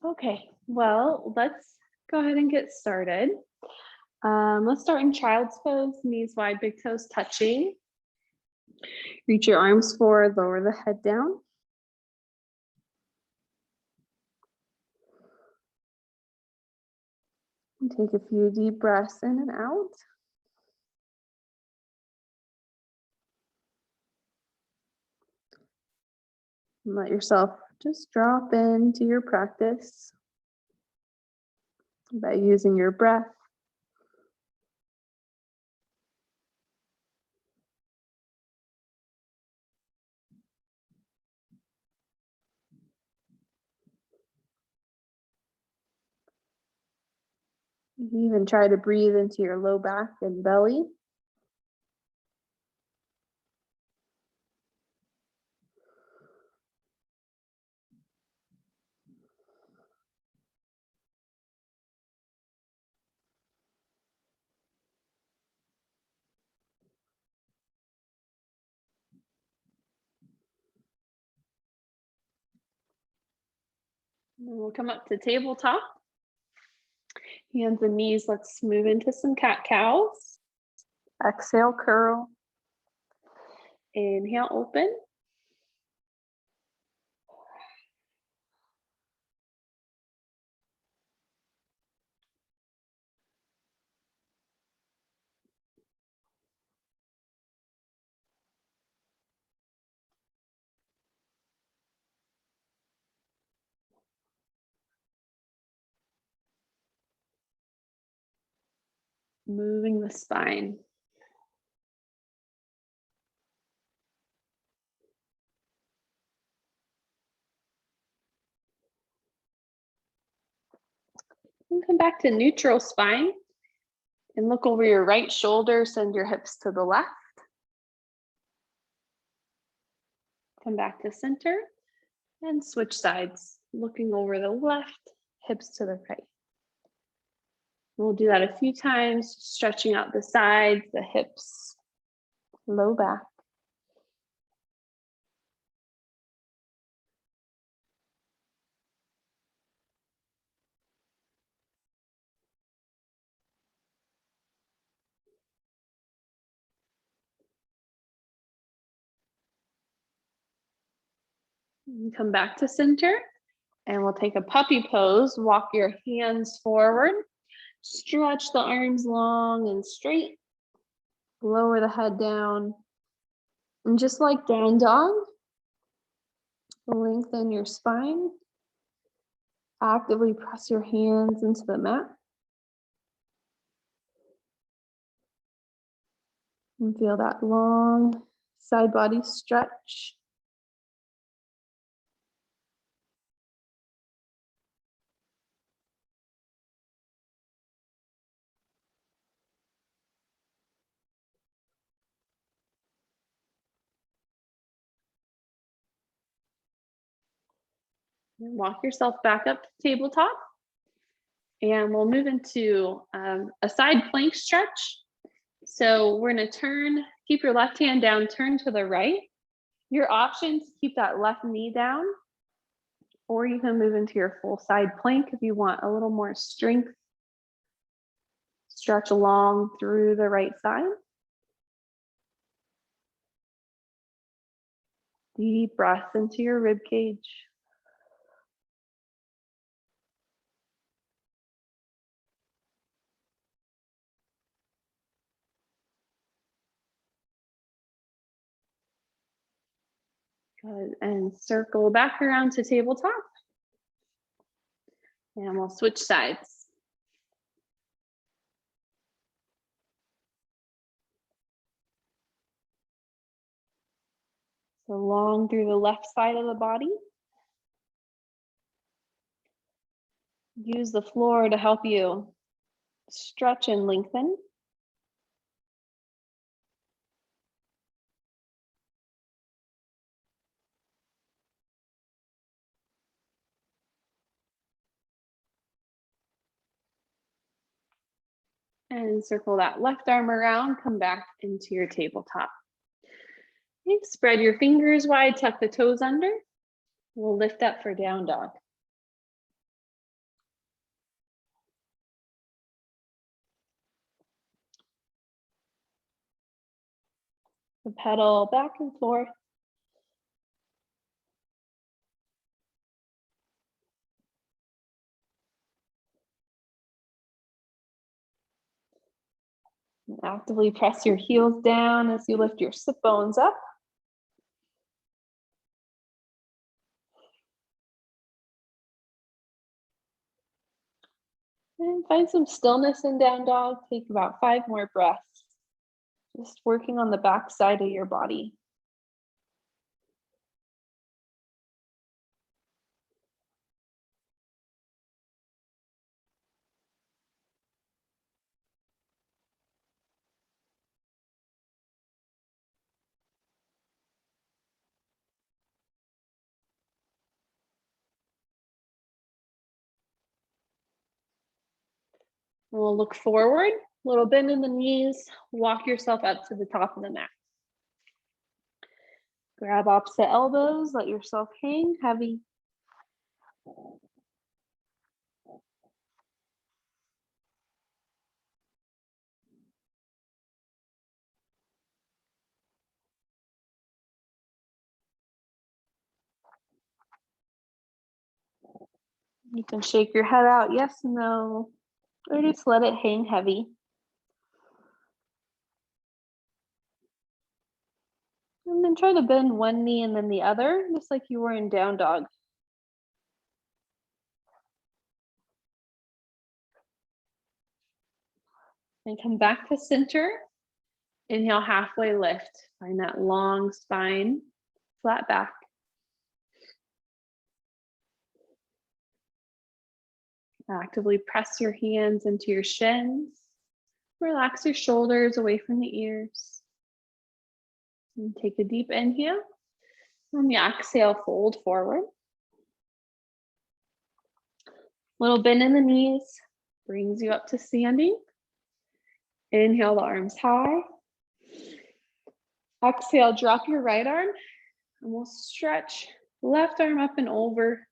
Okay, well, let's go ahead and get started. Let's start in child's pose, knees wide, big toes touching. Reach your arms forward, lower the head down. And take a few deep breaths in and out. And let yourself just drop into your practice by using your breath. You can even try to breathe into your low back and belly. And then we'll come up to tabletop. Hands and knees, let's move into some cat-cows. Exhale, curl. Inhale, open. Moving the spine. And come back to neutral spine and look over your right shoulder, send your hips to the left. Come back to center and switch sides, looking over the left, hips to the right. We'll do that a few times, stretching out the sides, the hips, low back. And come back to center and we'll take a puppy pose. Walk your hands forward, stretch the arms long and straight, lower the head down. And just like down dog, lengthen your spine. Actively press your hands into the mat. And feel that long side body stretch. And walk yourself back up to tabletop. And we'll move into a side plank stretch. So we're gonna turn, keep your left hand down, turn to the right. Your options, keep that left knee down, or you can move into your full side plank if you want a little more strength. Stretch along through the right side. Deep breath into your rib cage. Good, and circle back around to tabletop. And we'll switch sides. So long through the left side of the body. Use the floor to help you stretch and lengthen. And circle that left arm around, come back into your tabletop. Okay, spread your fingers wide, tuck the toes under. We'll lift up for down dog. The pedal back and forth. And actively press your heels down as you lift your sit bones up. And find some stillness in down dog. Take about 5 more breaths. Just working on the back side of your body. We'll look forward, little bend in the knees, walk yourself up to the top of the mat. Grab opposite elbows, let yourself hang heavy. You can shake your head out, yes, no, or just let it hang heavy. And then try to bend one knee and then the other, just like you were in down dog. And come back to center. Inhale, halfway lift. Find that long spine, flat back. Actively press your hands into your shins. Relax your shoulders away from the ears. And take a deep inhale. On the exhale, fold forward. Little bend in the knees brings you up to standing. Inhale, the arms high. Exhale, drop your right arm, and we'll stretch left arm up and over.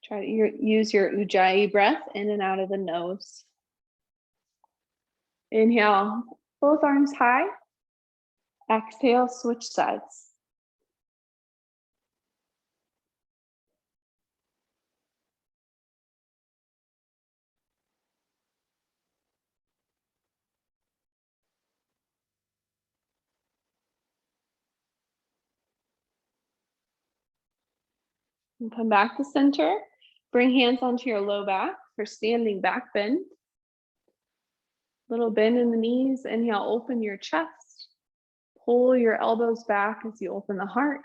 Try to use your Ujjayi breath in and out of the nose. Inhale, both arms high. Exhale, switch sides. And come back to center. Bring hands onto your low back for standing back bend. Little bend in the knees. Inhale, open your chest. Pull your elbows back as you open the heart.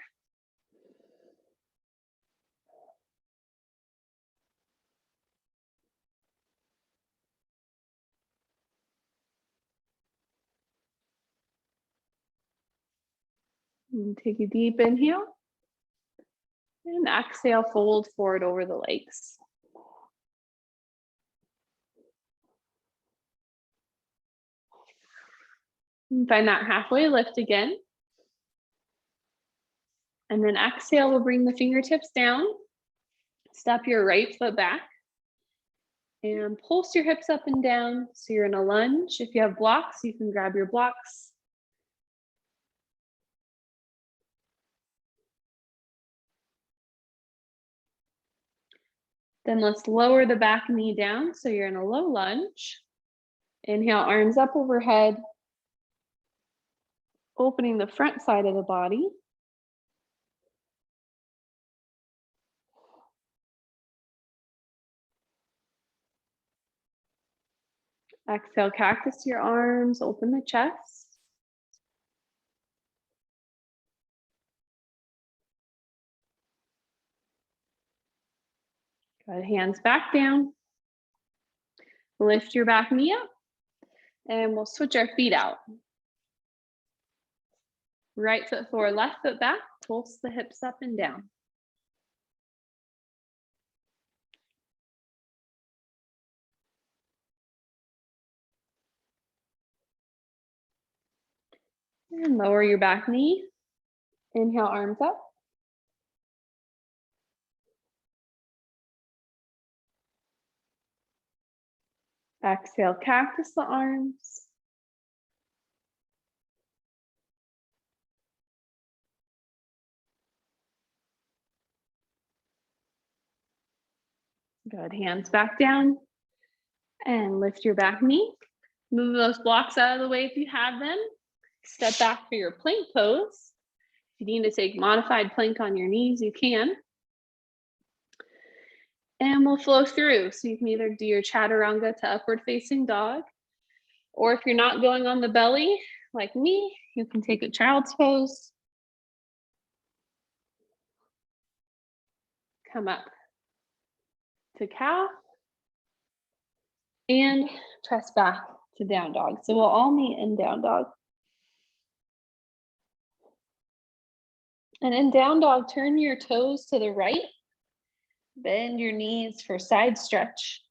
And take a deep inhale. And exhale, fold forward over the legs. And find that halfway lift again. And then exhale, we'll bring the fingertips down. Step your right foot back. And pulse your hips up and down. So you're in a lunge. If you have blocks, you can grab your blocks. Then let's lower the back knee down. So you're in a low lunge. Inhale, arms up overhead. Opening the front side of the body. Exhale, cactus your arms, open the chest. Good, hands back down. Lift your back knee up. And we'll switch our feet out. Right foot forward, left foot back. Pulse the hips up and down. And lower your back knee. Inhale, arms up. Exhale, cactus the arms. Good, hands back down. And lift your back knee. Move those blocks out of the way if you have them. Step back for your plank pose. If you need to take modified plank on your knees, you can. And we'll flow through. So you can either do your chaturanga to upward facing dog, or if you're not going on the belly like me, you can take a child's pose. Come up to cow and press back to down dog. So we'll all meet in down dog. And in down dog, turn your toes to the right. Bend your knees for side stretch.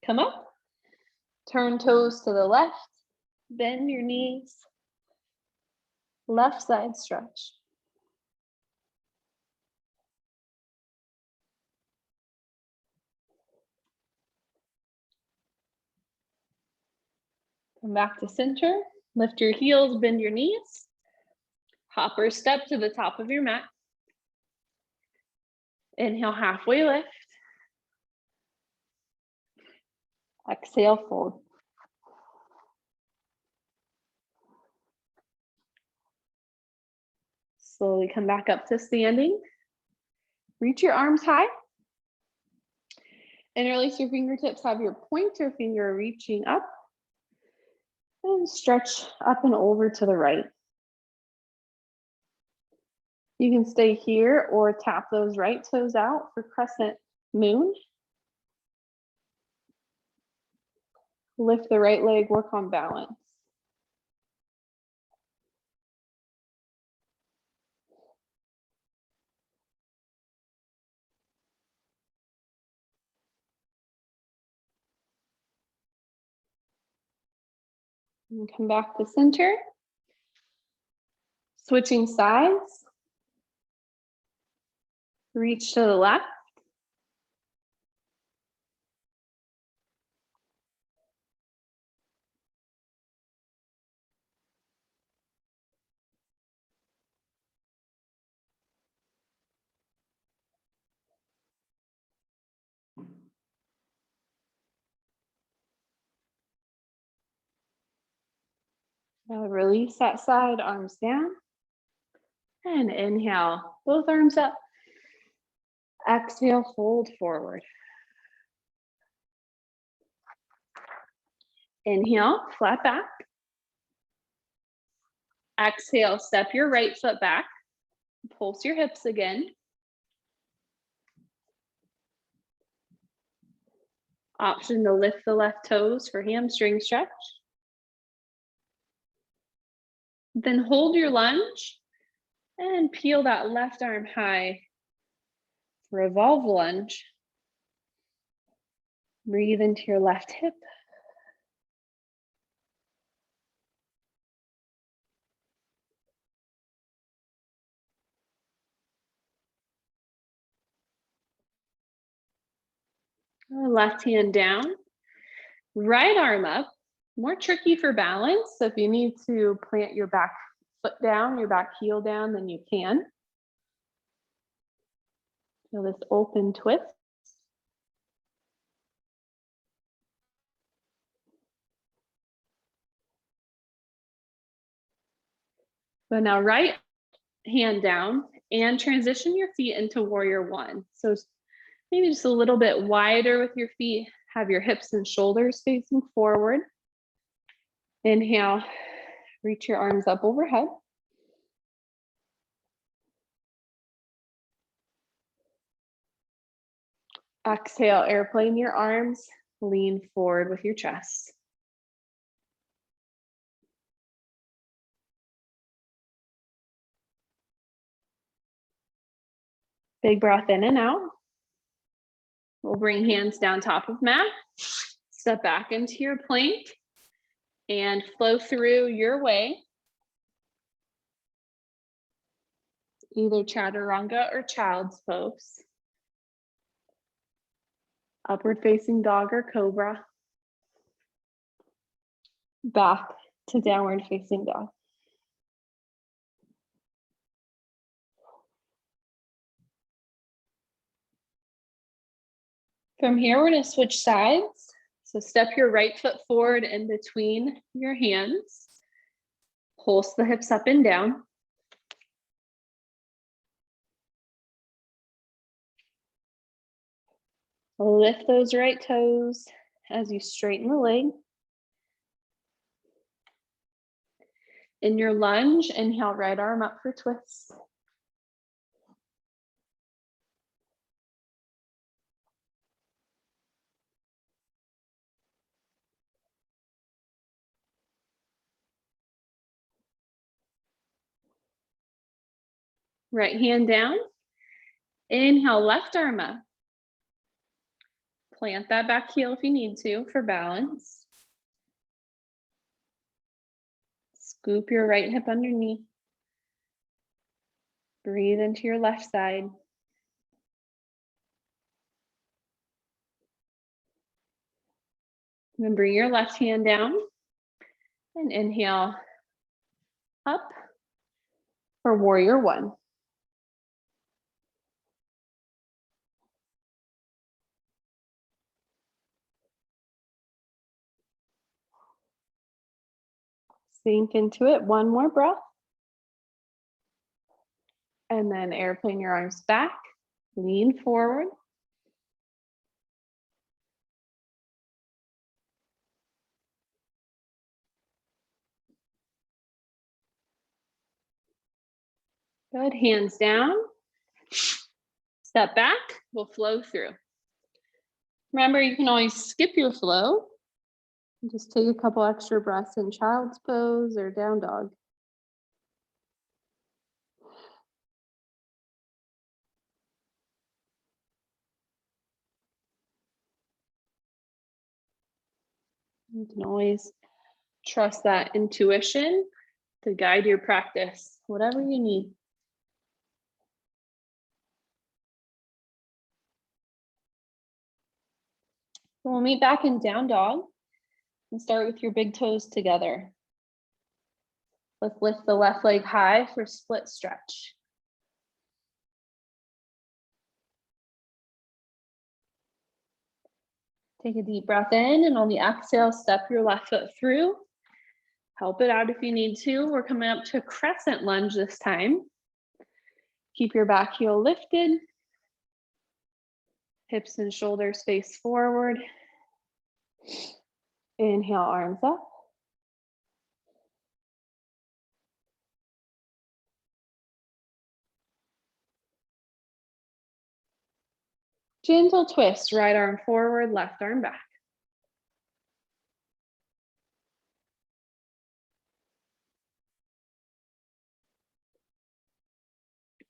Come up. Turn toes to the left. Bend your knees. Left side stretch. Come back to center. Lift your heels, bend your knees. Hop or step to the top of your mat. Inhale, halfway lift. Exhale, fold. Slowly come back up to standing. Reach your arms high. Interlace your fingertips, have your pointer finger reaching up. And stretch up and over to the right. You can stay here or tap those right toes out for crescent moon. Lift the right leg, work on balance. And come back to center. Switching sides. Reach to the left. Now release that side, arms down. And inhale, both arms up. Exhale, fold forward. Inhale, flat back. Exhale, step your right foot back. Pulse your hips again. Option to lift the left toes for hamstring stretch. Then hold your lunge and peel that left arm high. Revolve lunge. Breathe into your left hip. Left hand down, right arm up. More tricky for balance. So if you need to plant your back foot down, your back heel down, then you can. Feel this open twist. So now right hand down and transition your feet into warrior one. So maybe just a little bit wider with your feet. Have your hips and shoulders facing forward. Inhale, reach your arms up overhead. Exhale, airplane your arms, lean forward with your chest. Big breath in and out. We'll bring hands down top of mat, step back into your plank, and flow through your way. Either chaturanga or child's pose. Upward facing dog or cobra. Back to downward facing dog. From here, we're going to switch sides. So step your right foot forward in between your hands. Pulse the hips up and down. Lift those right toes as you straighten the leg. In your lunge, inhale, right arm up for twist. Right hand down. Inhale, left arm up. Plant that back heel if you need to for balance. Scoop your right hip underneath. Breathe into your left side. Then bring your left hand down and inhale up for warrior one. Sink into it, one more breath. And then airplane your arms back, lean forward. Good, hands down. Step back, we'll flow through. Remember, you can always skip your flow. Just take a couple extra breaths in child's pose or down dog. You can always trust that intuition to guide your practice, whatever you need. So we'll meet back in down dog and start with your big toes together. Let's lift the left leg high for split stretch. Take a deep breath in, and on the exhale, step your left foot through. Help it out if you need to. We're coming up to a crescent lunge this time. Keep your back heel lifted. Hips and shoulders face forward. Inhale, arms up. Gentle twist, right arm forward, left arm back.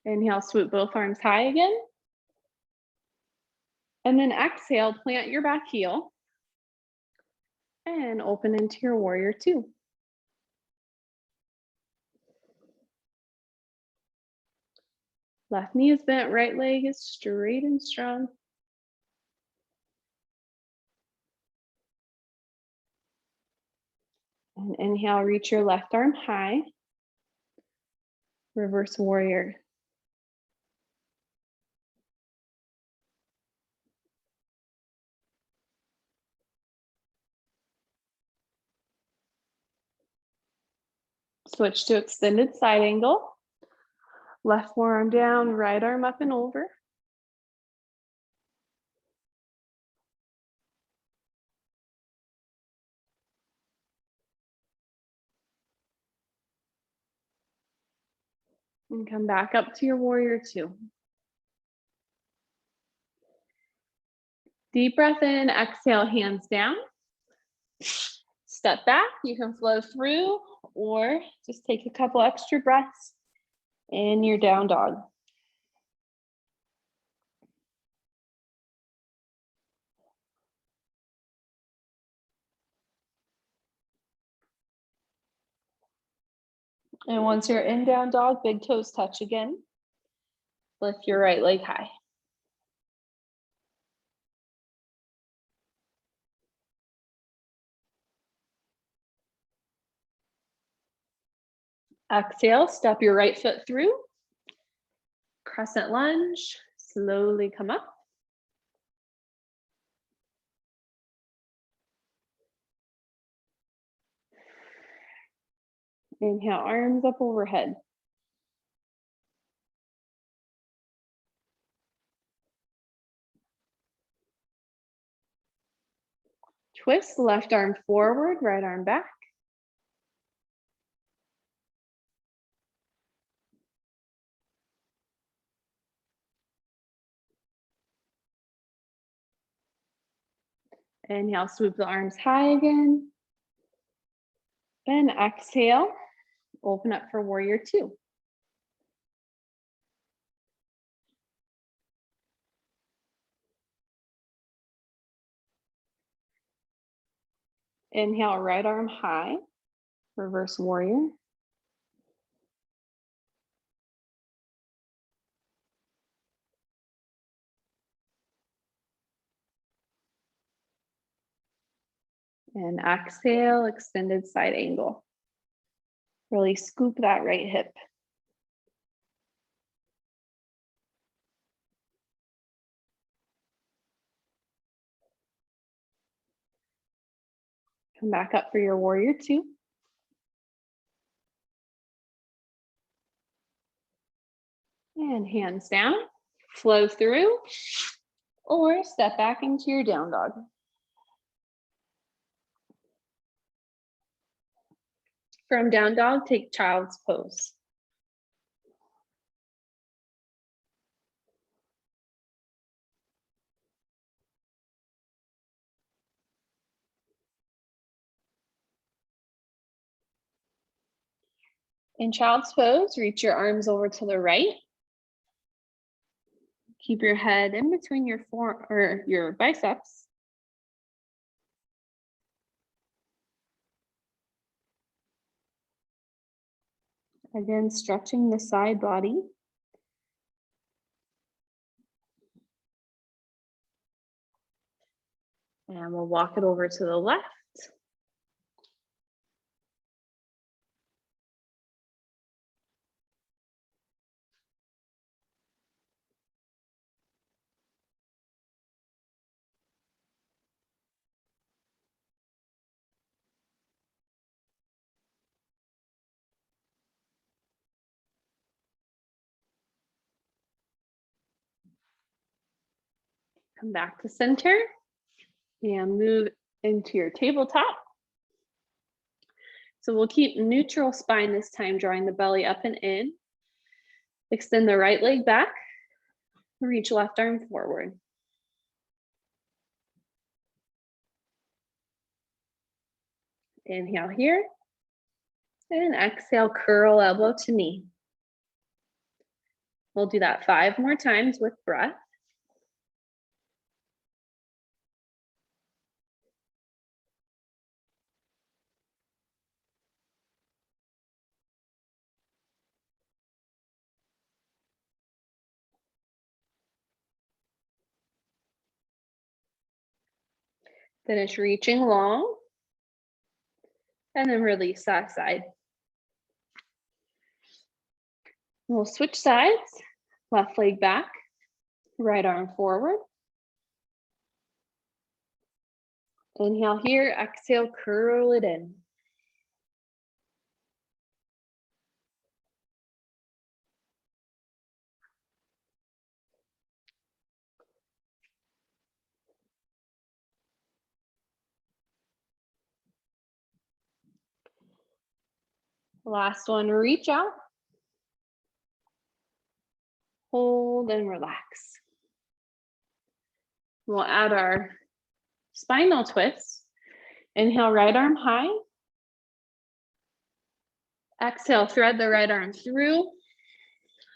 Inhale, swoop both arms high again. And then exhale, plant your back heel and open into your warrior two. Left knee is bent, right leg is straight and strong. And inhale, reach your left arm high. Reverse warrior. Switch to extended side angle. Left forearm down, right arm up and over. And come back up to your warrior two. Deep breath in, exhale, hands down. Step back, you can flow through or just take a couple extra breaths in your down dog. And once you're in down dog, big toes touch again. Lift your right leg high. Exhale, step your right foot through. Crescent lunge, slowly come up. Inhale, arms up overhead. Twist, left arm forward, right arm back. Inhale, swoop the arms high again. Then exhale, open up for warrior two. Inhale, right arm high, reverse warrior. And exhale, extended side angle. Really scoop that right hip. Come back up for your warrior two. And hands down, flow through, or step back into your down dog. From down dog, take child's pose. In child's pose, reach your arms over to the right. Keep your head in between your biceps. Again, stretching the side body. And we'll walk it over to the left. Come back to center and move into your tabletop. So we'll keep neutral spine this time, drawing the belly up and in. Extend the right leg back, reach left arm forward. Inhale here, and exhale, curl elbow to knee. We'll do that 5 more times with breath. Finish reaching long, and then release that side. We'll switch sides, left leg back, right arm forward. Inhale here, exhale, curl it in. Last one, reach out. Hold and relax. We'll add our spinal twist. Inhale, right arm high. Exhale, thread the right arm through.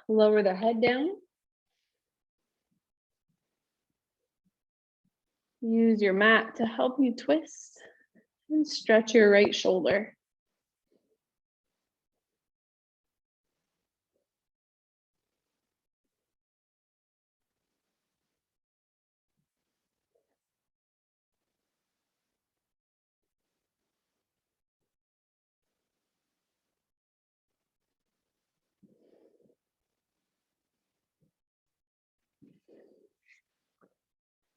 Lower the head down. Use your mat to help you twist and stretch your right shoulder.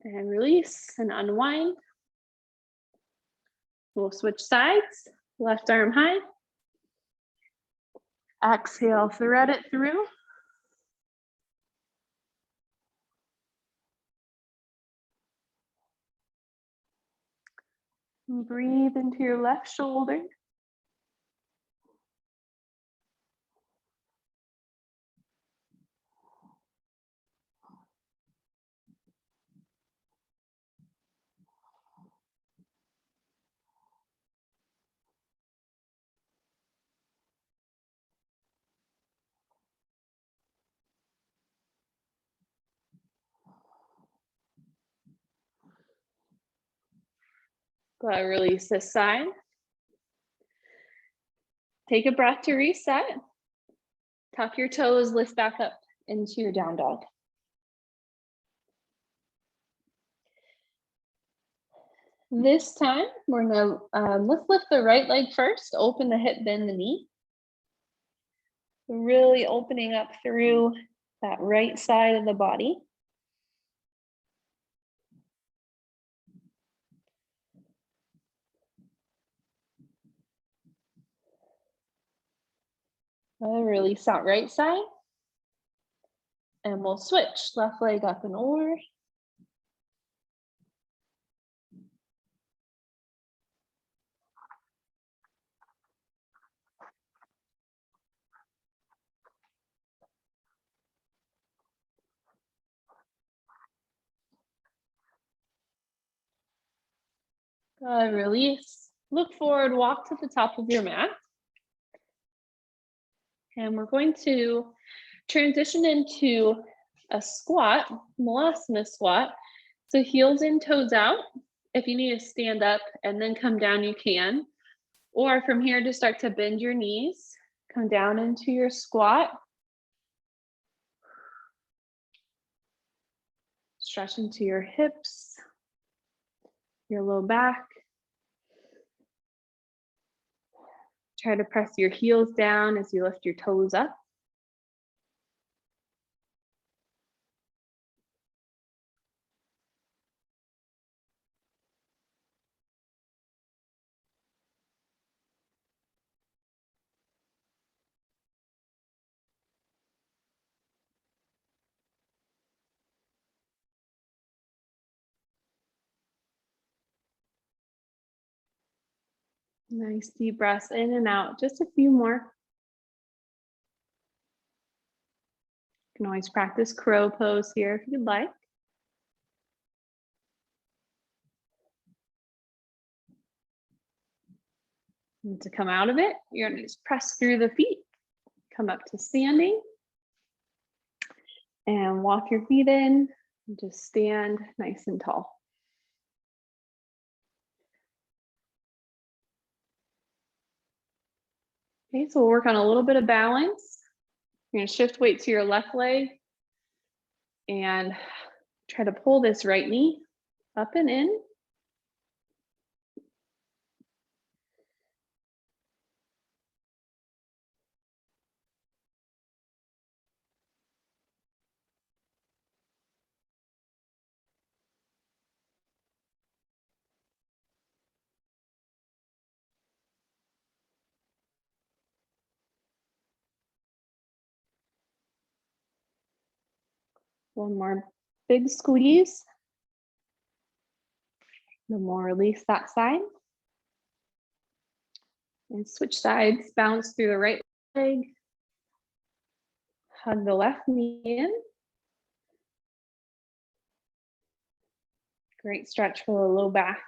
And release and unwind. We'll switch sides, left arm high. Exhale, thread it through. And breathe into your left shoulder. Go ahead, release this side. Take a breath to reset. Tuck your toes, lift back up into your down dog. This time, we're gonna let's lift the right leg first, open the hip, bend the knee. Really opening up through that right side of the body. Release that right side. And we'll switch, left leg up and over. Release, look forward, walk to the top of your mat. And we're going to transition into a squat, Malasana squat. So heels in, toes out. If you need to stand up and then come down, you can. Or from here, just start to bend your knees, come down into your squat. Stretch into your hips, your low back. Try to press your heels down as you lift your toes up. Nice deep breaths in and out, just a few more. You can always practice crow pose here if you'd like. And to come out of it, you're gonna just press through the feet, come up to standing, and walk your feet in, and just stand nice and tall. Okay, so we'll work on a little bit of balance. You're gonna shift weight to your left leg and try to pull this right knee up and in. One more big squeeze. The more release that side. And switch sides, bounce through the right leg. Hug the left knee in. Great stretch for the low back.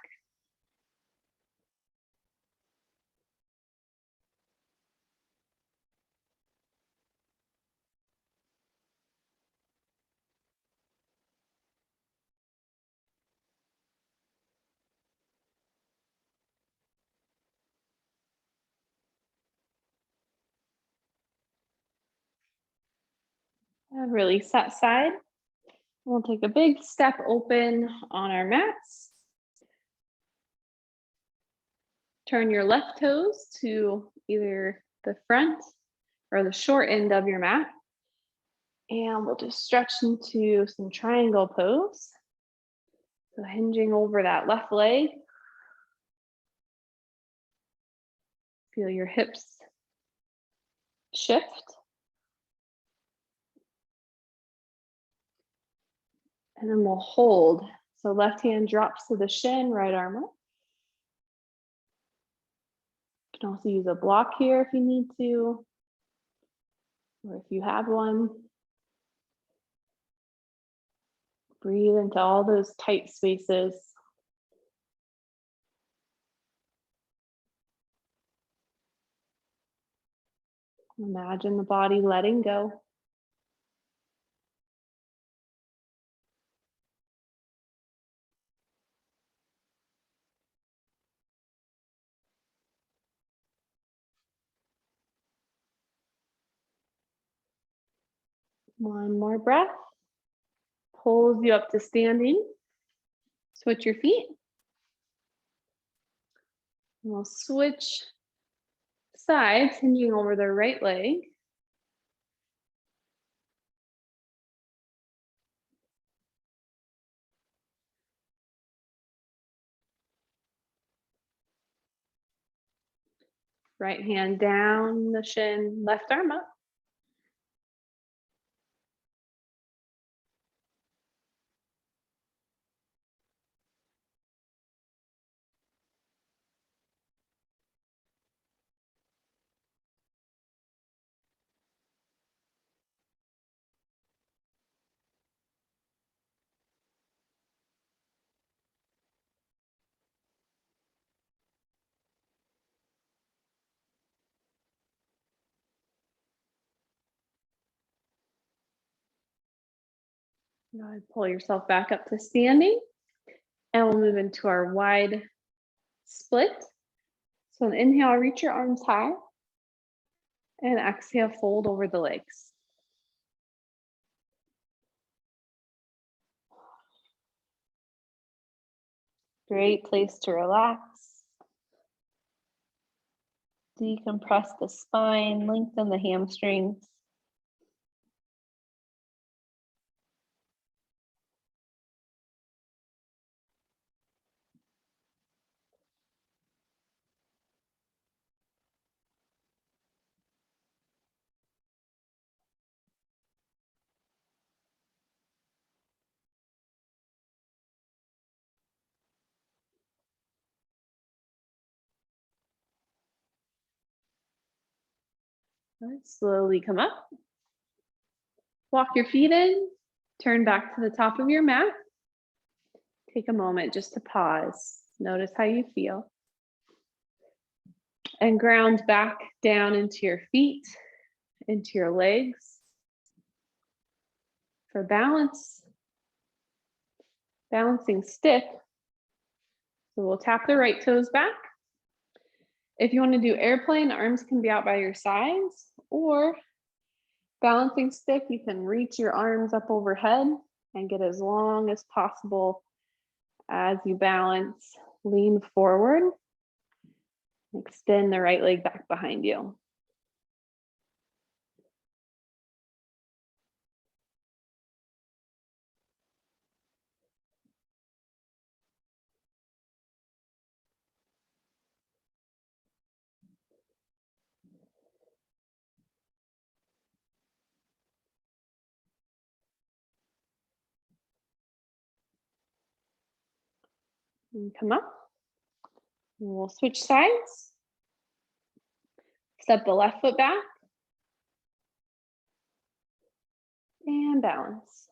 And release that side. We'll take a big step open on our mats. Turn your left toes to either the front or the short end of your mat. And we'll just stretch into some triangle pose. So hinging over that left leg. Feel your hips shift. And then we'll hold. So left hand drops to the shin, right arm up. You can also use a block here if you need to, or if you have one. Breathe into all those tight spaces. Imagine the body letting go. One more breath. Pulls you up to standing. Switch your feet. And we'll switch sides, hinging over the right leg. Right hand down the shin, left arm up. Now pull yourself back up to standing, and we'll move into our wide split. So inhale, reach your arms high, and exhale, fold over the legs. Great place to relax. Decompress the spine, lengthen the hamstrings. Slowly come up. Walk your feet in, turn back to the top of your mat. Take a moment just to pause. Notice how you feel. And ground back down into your feet, into your legs. For balance, balancing stick. So we'll tap the right toes back. If you want to do airplane, arms can be out by your sides, or balancing stick, you can reach your arms up overhead and get as long as possible as you balance. Lean forward, extend the right leg back behind you. And come up. And we'll switch sides. Step the left foot back. And balance.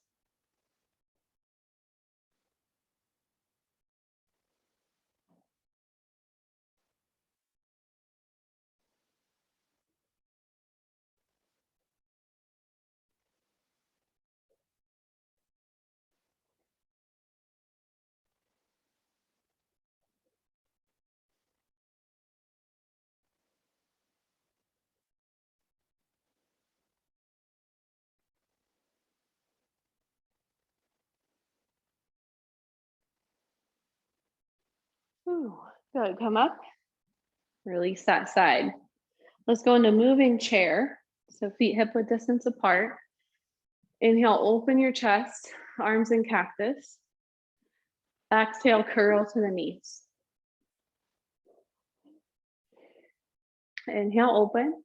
Ooh, good, come up. Release that side. Let's go into moving chair. So feet hip width distance apart. Inhale, open your chest, arms in cactus. Exhale, curl to the knees. Inhale, open.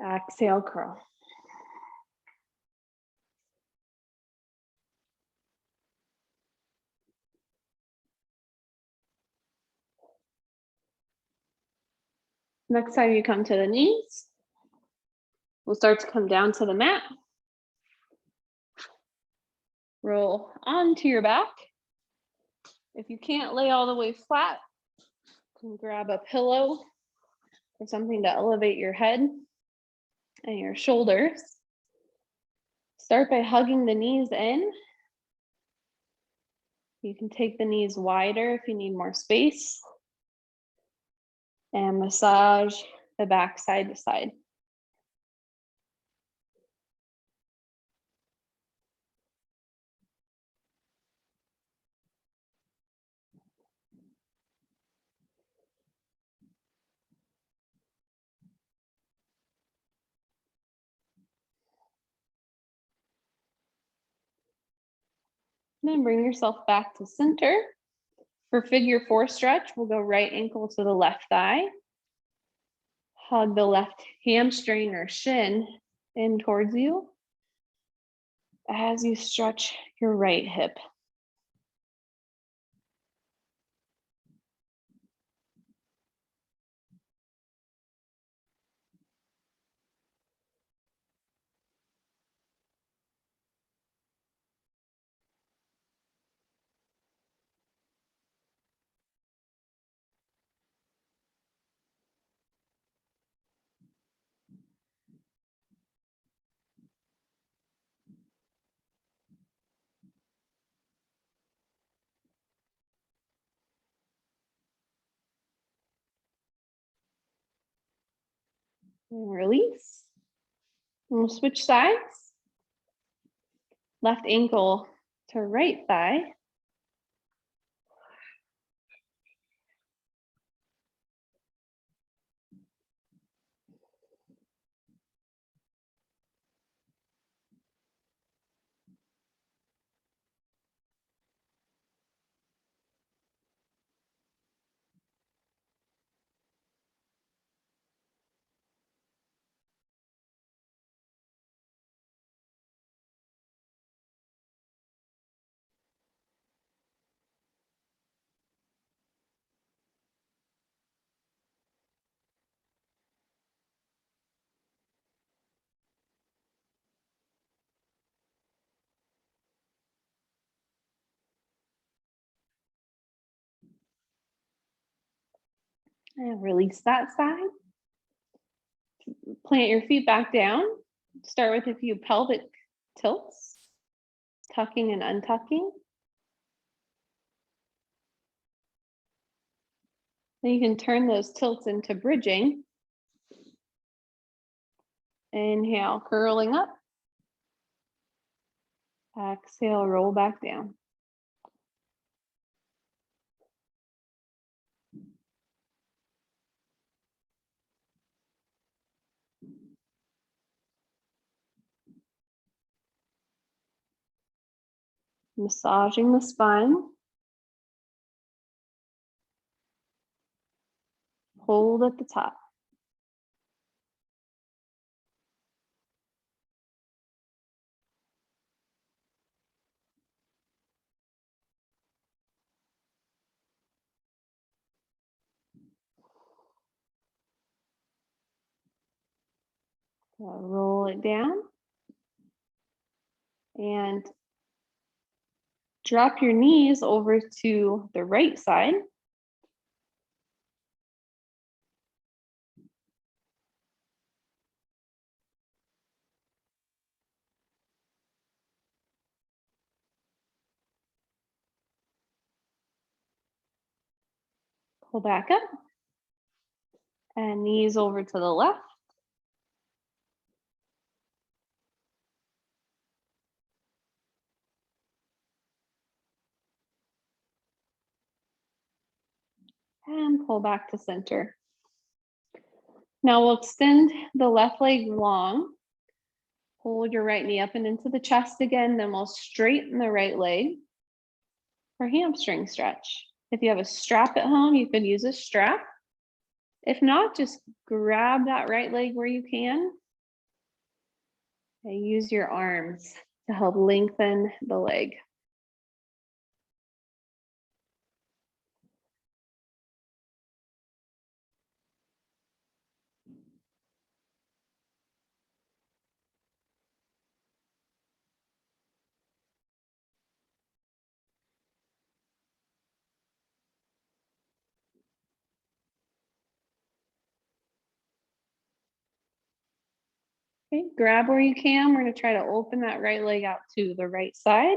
Exhale, curl. Next time you come to the knees, we'll start to come down to the mat. Roll onto your back. If you can't lay all the way flat, you can grab a pillow or something to elevate your head and your shoulders. Start by hugging the knees in. You can take the knees wider if you need more space. And massage the back side to side. Then bring yourself back to center. For figure 4 stretch, we'll go right ankle to the left thigh. Hug the left hamstring or shin in towards you as you stretch your right hip. And release. And we'll switch sides. Left ankle to right thigh. And release that side. Plant your feet back down. Start with a few pelvic tilts, tucking and untucking. Then you can turn those tilts into bridging. Inhale, curling up. Exhale, roll back down. Massaging the spine. Hold at the top. Roll it down. And drop your knees over to the right side. Pull back up. And knees over to the left. And pull back to center. Now we'll extend the left leg long. Hold your right knee up and into the chest again. Then we'll straighten the right leg. or hamstring stretch. If you have a strap at home, you could use a strap. If not, just grab that right leg where you can and use your arms to help lengthen the leg. Okay, grab where you can. We're gonna try to open that right leg out to the right side.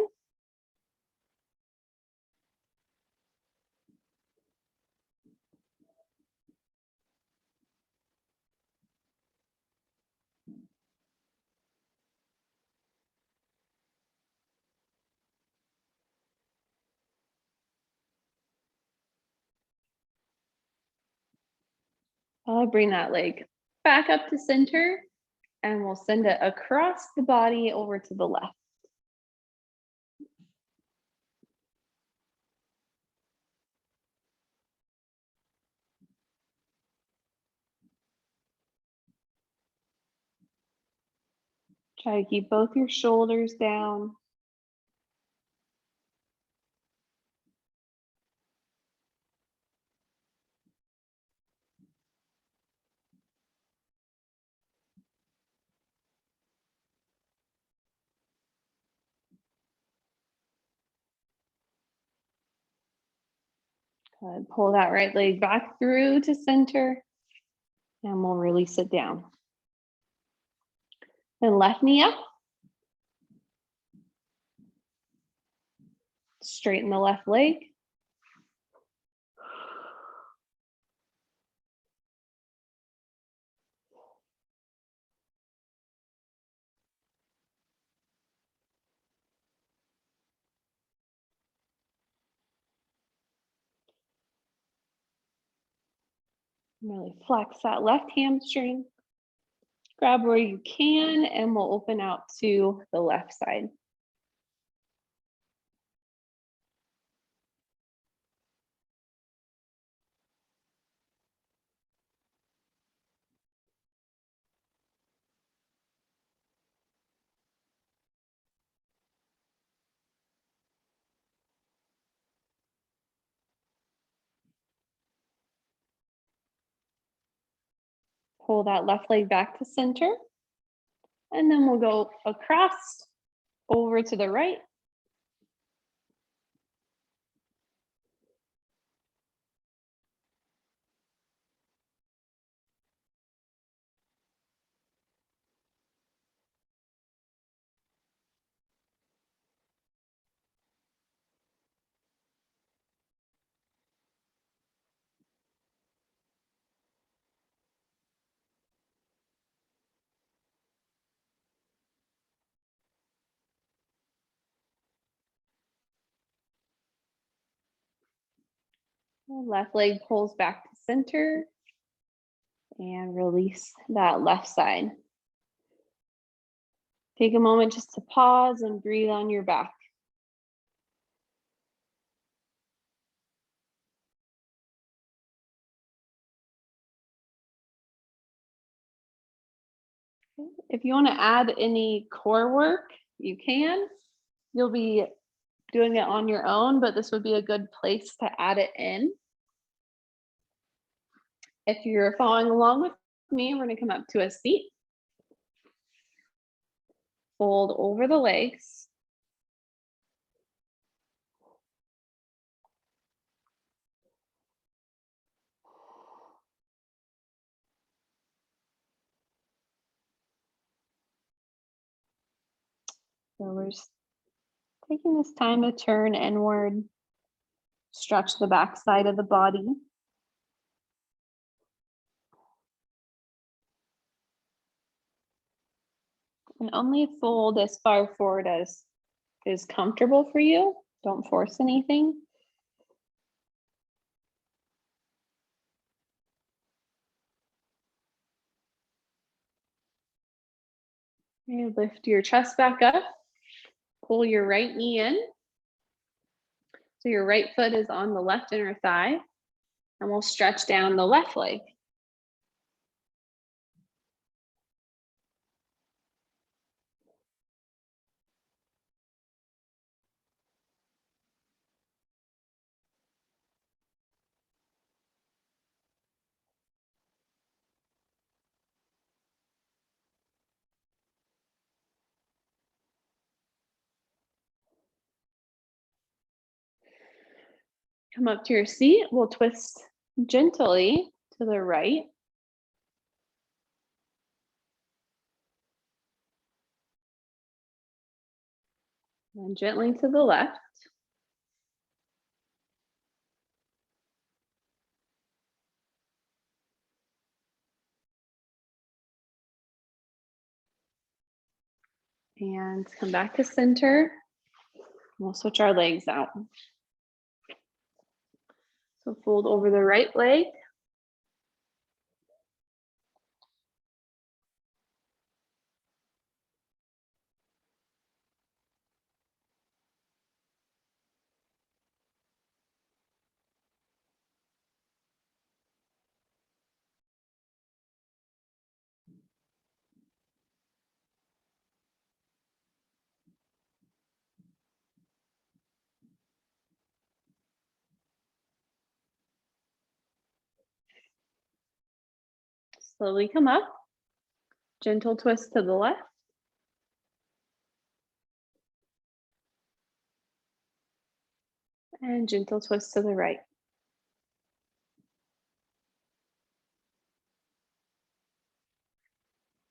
I'll bring that leg back up to center and we'll send it across the body over to the left. Try to keep both your shoulders down. Good. Pull that right leg back through to center and we'll release it down. Then left knee up. Straighten the left leg. Really flex that left hamstring. Grab where you can and we'll open out to the left side. Pull that left leg back to center. And then we'll go across over to the right. Left leg pulls back to center and release that left side. Take a moment just to pause and breathe on your back. If you want to add any core work, you can. You'll be doing it on your own, but this would be a good place to add it in. If you're following along with me, we're going to come up to a seat. Fold over the legs. So we're just taking this time to turn inward, stretch the back side of the body. And only fold as far forward as is comfortable for you. Don't force anything. And lift your chest back up. Pull your right knee in. So your right foot is on the left inner thigh, and we'll stretch down the left leg. Come up to your seat. We'll twist gently to the right. And gently to the left. And come back to center. We'll switch our legs out. So fold over the right leg. Slowly come up. Gentle twist to the left. And gentle twist to the right.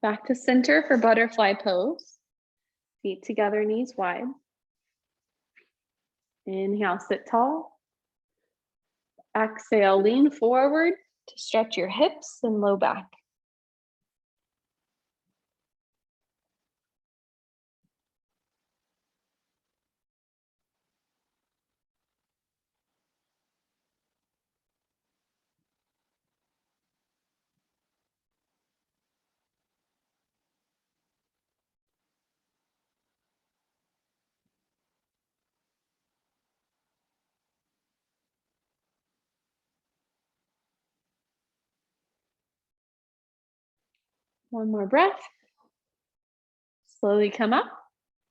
Back to center for butterfly pose. Feet together, knees wide. Inhale, sit tall. Exhale, lean forward to stretch your hips and low back. One more breath. Slowly come up.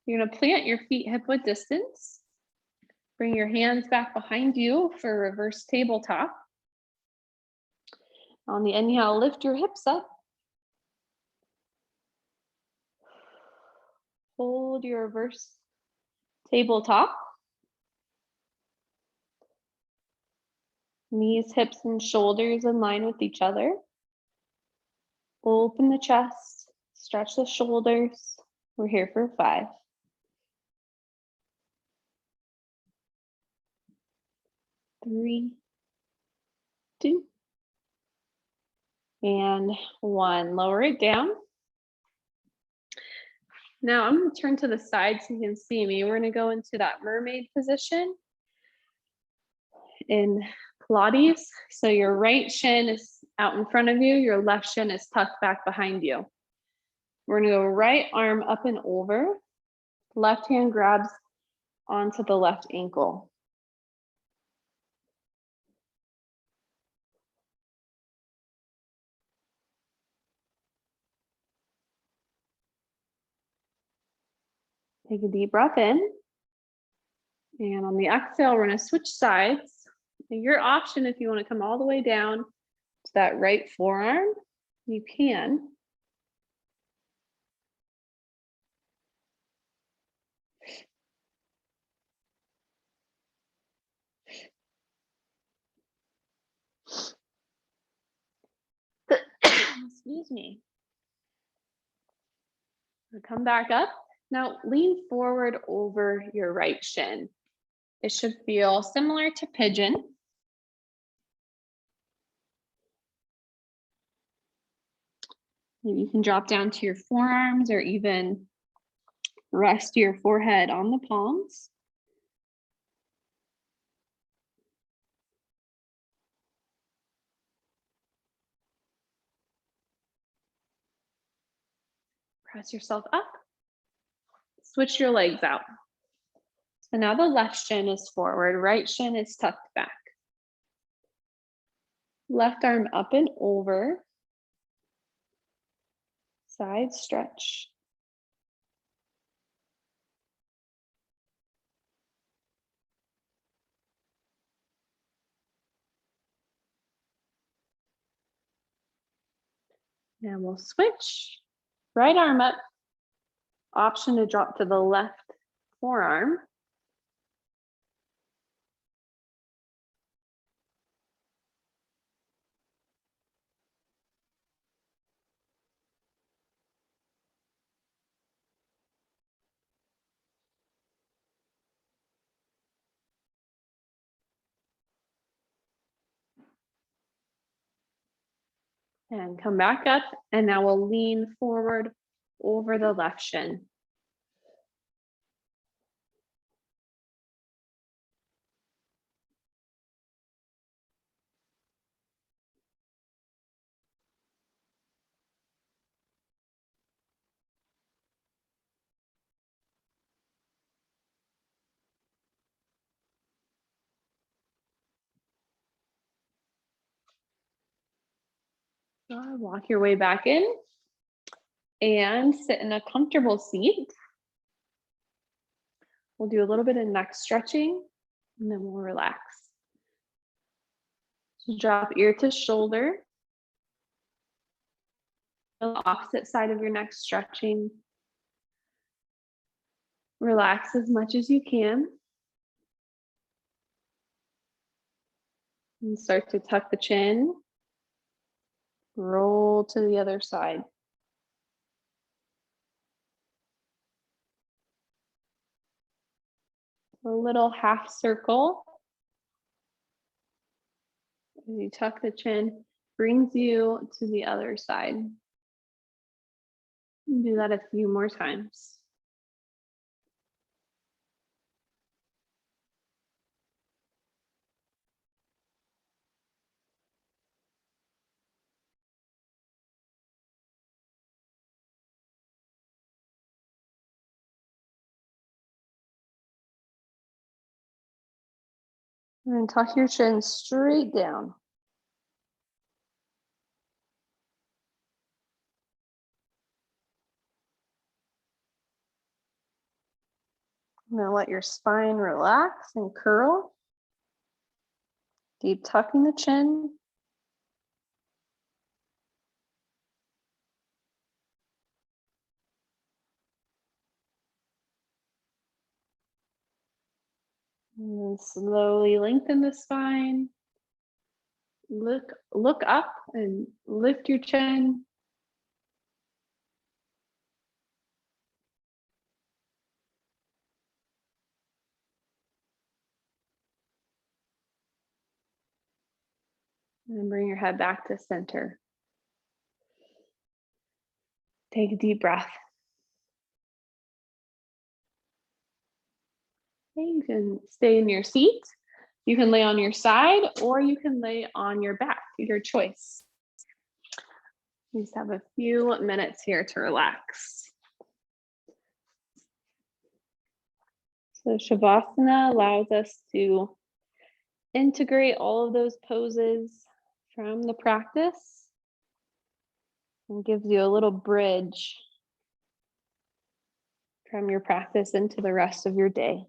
You're going to plant your feet hip width distance. Bring your hands back behind you for reverse tabletop. On the inhale, lift your hips up. Hold your reverse tabletop. Knees, hips, and shoulders in line with each other. Open the chest, stretch the shoulders. We're here for 5. 3, 2, and 1. Lower it down. Now I'm going to turn to the side so you can see me. We're going to go into that mermaid position in Pilates. So your right shin is out in front of you, your left shin is tucked back behind you. We're going to go right arm up and over. Left hand grabs onto the left ankle. Take a deep breath in. And on the exhale, we're going to switch sides. And your option, if you want to come all the way down to that right forearm, you can. Excuse me. Come back up. Now lean forward over your right shin. It should feel similar to pigeon. Maybe you can drop down to your forearms or even rest your forehead on the palms. Press yourself up. Switch your legs out. So now the left shin is forward, right shin is tucked back. Left arm up and over. Side stretch. And we'll switch. Right arm up. Option to drop to the left forearm. And come back up, and now we'll lean forward over the left shin. Walk your way back in and sit in a comfortable seat. We'll do a little bit of neck stretching and then we'll relax. So drop ear to shoulder. The opposite side of your neck stretching. Relax as much as you can. And start to tuck the chin. Roll to the other side. A little half circle. As you tuck the chin, brings you to the other side. Do that a few more times. And then tuck your chin straight down. Now let your spine relax and curl. Deep tucking the chin. And then slowly lengthen the spine. Look up and lift your chin. And then bring your head back to center. Take a deep breath. Okay, you can stay in your seat. You can lay on your side or you can lay on your back, your choice. You just have a few minutes here to relax. So Shavasana allows us to integrate all of those poses from the practice and gives you a little bridge from your practice into the rest of your day.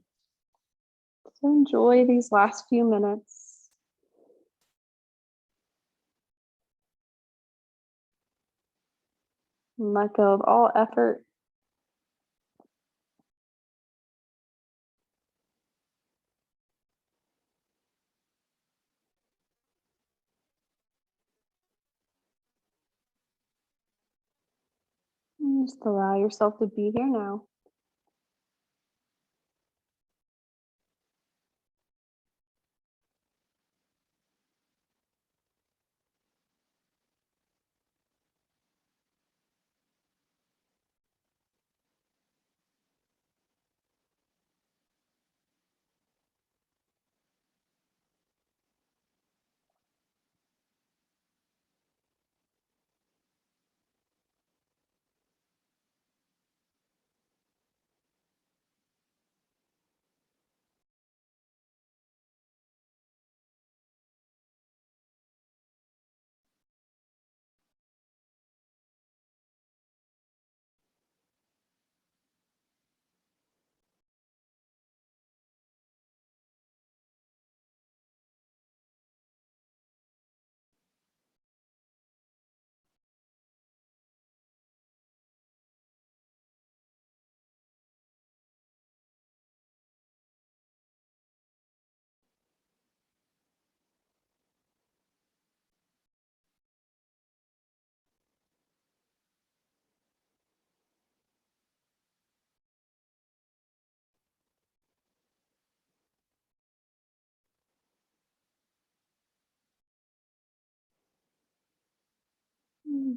So enjoy these last few minutes. And let go of all effort. And just allow yourself to be here now.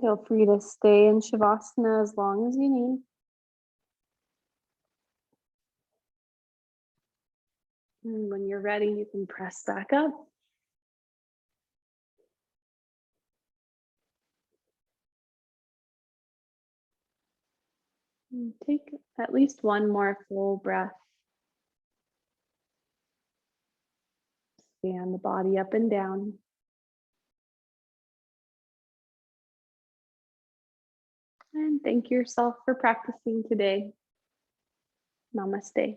Feel free to stay in Shavasana as long as you need. And when you're ready, you can press back up. And take at least one more full breath. Scan the body up and down. And thank yourself for practicing today. Namaste.